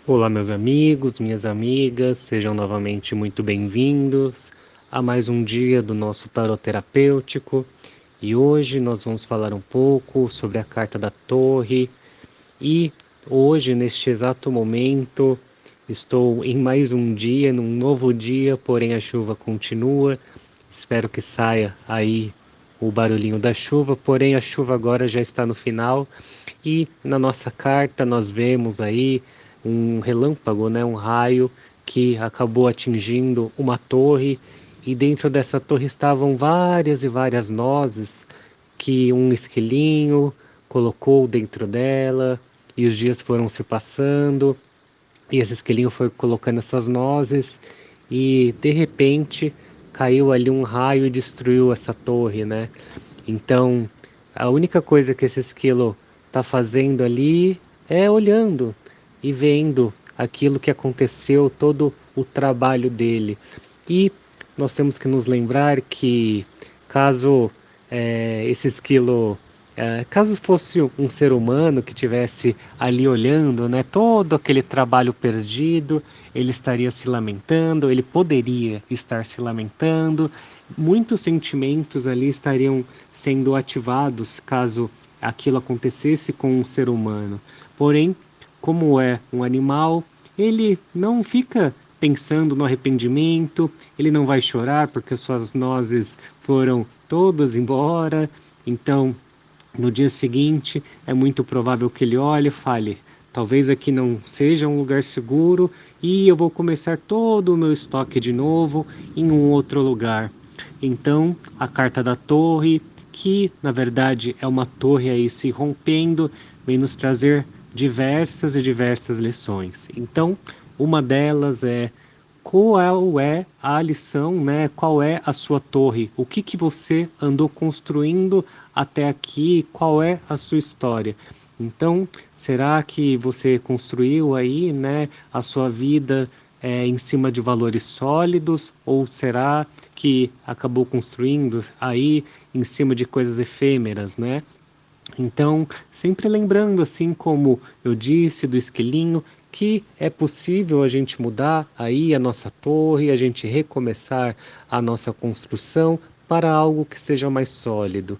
Olá, meus amigos, minhas amigas, sejam novamente muito bem-vindos a mais um dia do nosso tarot terapêutico. E hoje nós vamos falar um pouco sobre a carta da Torre. E hoje, neste exato momento, estou em mais um dia, num novo dia, porém a chuva continua. Espero que saia aí o barulhinho da chuva, porém a chuva agora já está no final e na nossa carta nós vemos aí um relâmpago, né, um raio que acabou atingindo uma torre e dentro dessa torre estavam várias e várias nozes que um esquilinho colocou dentro dela e os dias foram se passando e esse esquilinho foi colocando essas nozes e de repente caiu ali um raio e destruiu essa torre, né? Então, a única coisa que esse esquilo está fazendo ali é olhando e vendo aquilo que aconteceu, todo o trabalho dele. E nós temos que nos lembrar que caso esse esquilo, caso fosse um ser humano que tivesse ali olhando, né, todo aquele trabalho perdido, ele estaria se lamentando, ele poderia estar se lamentando, muitos sentimentos ali estariam sendo ativados caso aquilo acontecesse com um ser humano. Porém, como é um animal, ele não fica pensando no arrependimento, ele não vai chorar porque suas nozes foram todas embora. Então, no dia seguinte, é muito provável que ele olhe e fale: talvez aqui não seja um lugar seguro e eu vou começar todo o meu estoque de novo em um outro lugar. Então, a carta da torre, que na verdade é uma torre aí se rompendo, vem nos trazer diversas e diversas lições. Então, uma delas é: qual é a lição, né? Qual é a sua torre? O que que você andou construindo até aqui? Qual é a sua história? Então, será que você construiu aí, né, a sua vida em cima de valores sólidos? Ou será que acabou construindo aí em cima de coisas efêmeras, né? Então, sempre lembrando, assim como eu disse do esquilinho, que é possível a gente mudar aí a nossa torre, a gente recomeçar a nossa construção para algo que seja mais sólido.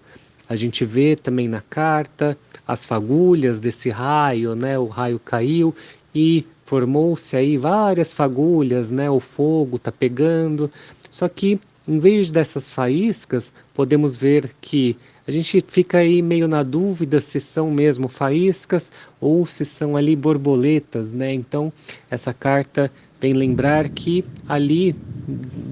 A gente vê também na carta as fagulhas desse raio, né? O raio caiu e formou-se aí várias fagulhas, né? O fogo está pegando. Só que em vez dessas faíscas, podemos ver que a gente fica aí meio na dúvida se são mesmo faíscas ou se são ali borboletas, né? Então, essa carta vem lembrar que ali,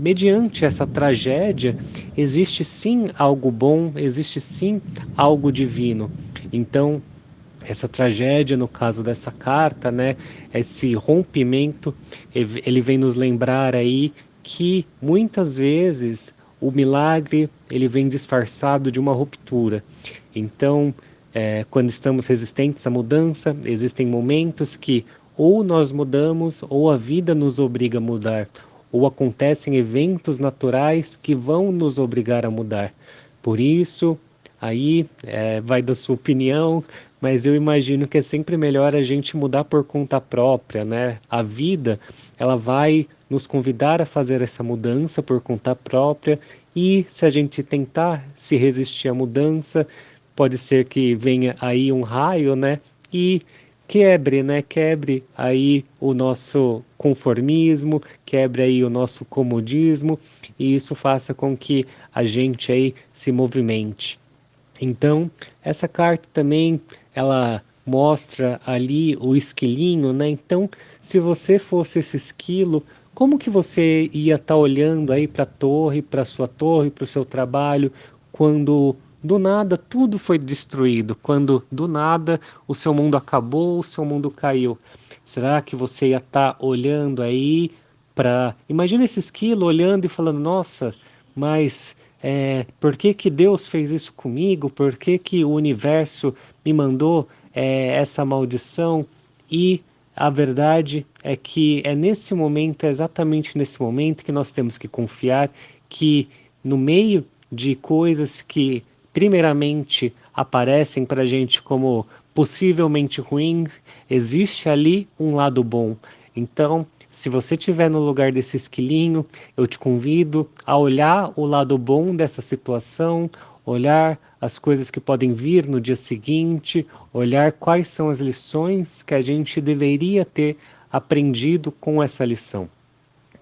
mediante essa tragédia, existe sim algo bom, existe sim algo divino. Então, essa tragédia, no caso dessa carta, né, esse rompimento, ele vem nos lembrar aí que muitas vezes o milagre ele vem disfarçado de uma ruptura. Então, quando estamos resistentes à mudança, existem momentos que ou nós mudamos ou a vida nos obriga a mudar, ou acontecem eventos naturais que vão nos obrigar a mudar. Por isso, aí vai da sua opinião, mas eu imagino que é sempre melhor a gente mudar por conta própria, né? A vida, ela vai nos convidar a fazer essa mudança por conta própria e se a gente tentar se resistir à mudança, pode ser que venha aí um raio, né? E quebre, né? Quebre aí o nosso conformismo, quebre aí o nosso comodismo e isso faça com que a gente aí se movimente. Então, essa carta também, ela mostra ali o esquilinho, né? Então, se você fosse esse esquilo, como que você ia estar olhando aí para a torre, para sua torre, para o seu trabalho, quando do nada tudo foi destruído, quando do nada o seu mundo acabou, o seu mundo caiu? Será que você ia estar olhando aí para... Imagina esse esquilo olhando e falando, nossa, mas por que que Deus fez isso comigo? Por que que o universo me mandou essa maldição? E a verdade é que é nesse momento, é exatamente nesse momento que nós temos que confiar que no meio de coisas que primeiramente aparecem para a gente como possivelmente ruim, existe ali um lado bom. Então, se você estiver no lugar desse esquilinho, eu te convido a olhar o lado bom dessa situação, olhar as coisas que podem vir no dia seguinte, olhar quais são as lições que a gente deveria ter aprendido com essa lição.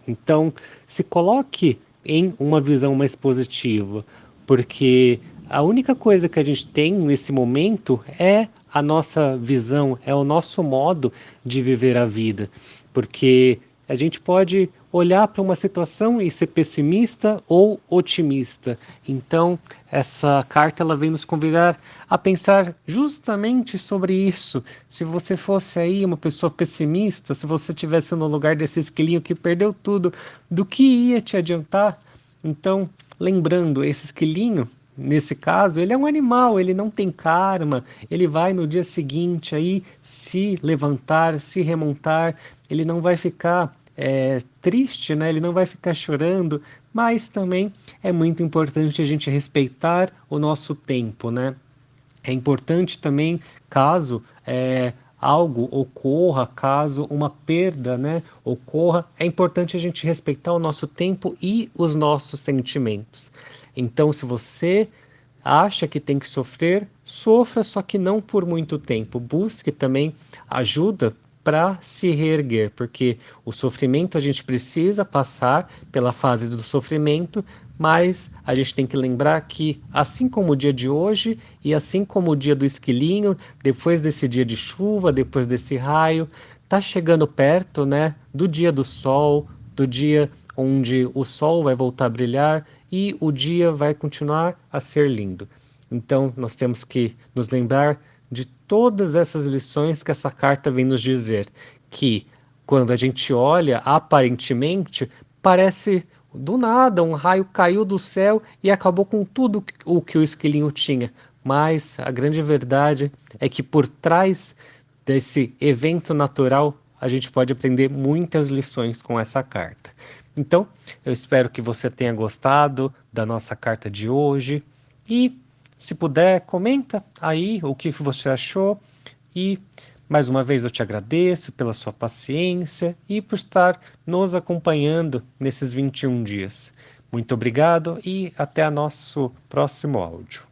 Então, se coloque em uma visão mais positiva, porque a única coisa que a gente tem nesse momento é a nossa visão, é o nosso modo de viver a vida, porque a gente pode olhar para uma situação e ser pessimista ou otimista. Então, essa carta ela vem nos convidar a pensar justamente sobre isso. Se você fosse aí uma pessoa pessimista, se você estivesse no lugar desse esquilinho que perdeu tudo, do que ia te adiantar? Então, lembrando, esse esquilinho, nesse caso, ele é um animal, ele não tem karma, ele vai no dia seguinte aí se levantar, se remontar, ele não vai ficar triste, né? Ele não vai ficar chorando, mas também é muito importante a gente respeitar o nosso tempo, né? É importante também, caso algo ocorra, caso uma perda, né, ocorra, é importante a gente respeitar o nosso tempo e os nossos sentimentos. Então, se você acha que tem que sofrer, sofra, só que não por muito tempo. Busque também ajuda para se reerguer, porque o sofrimento a gente precisa passar pela fase do sofrimento, mas a gente tem que lembrar que, assim como o dia de hoje e assim como o dia do esquilinho, depois desse dia de chuva, depois desse raio, tá chegando perto, né, do dia do sol, do dia onde o sol vai voltar a brilhar e o dia vai continuar a ser lindo. Então, nós temos que nos lembrar de todas essas lições que essa carta vem nos dizer, que quando a gente olha, aparentemente, parece do nada, um raio caiu do céu e acabou com tudo o que o esquilinho tinha. Mas a grande verdade é que por trás desse evento natural, a gente pode aprender muitas lições com essa carta. Então, eu espero que você tenha gostado da nossa carta de hoje e, se puder, comenta aí o que você achou e mais uma vez eu te agradeço pela sua paciência e por estar nos acompanhando nesses 21 dias. Muito obrigado e até o nosso próximo áudio.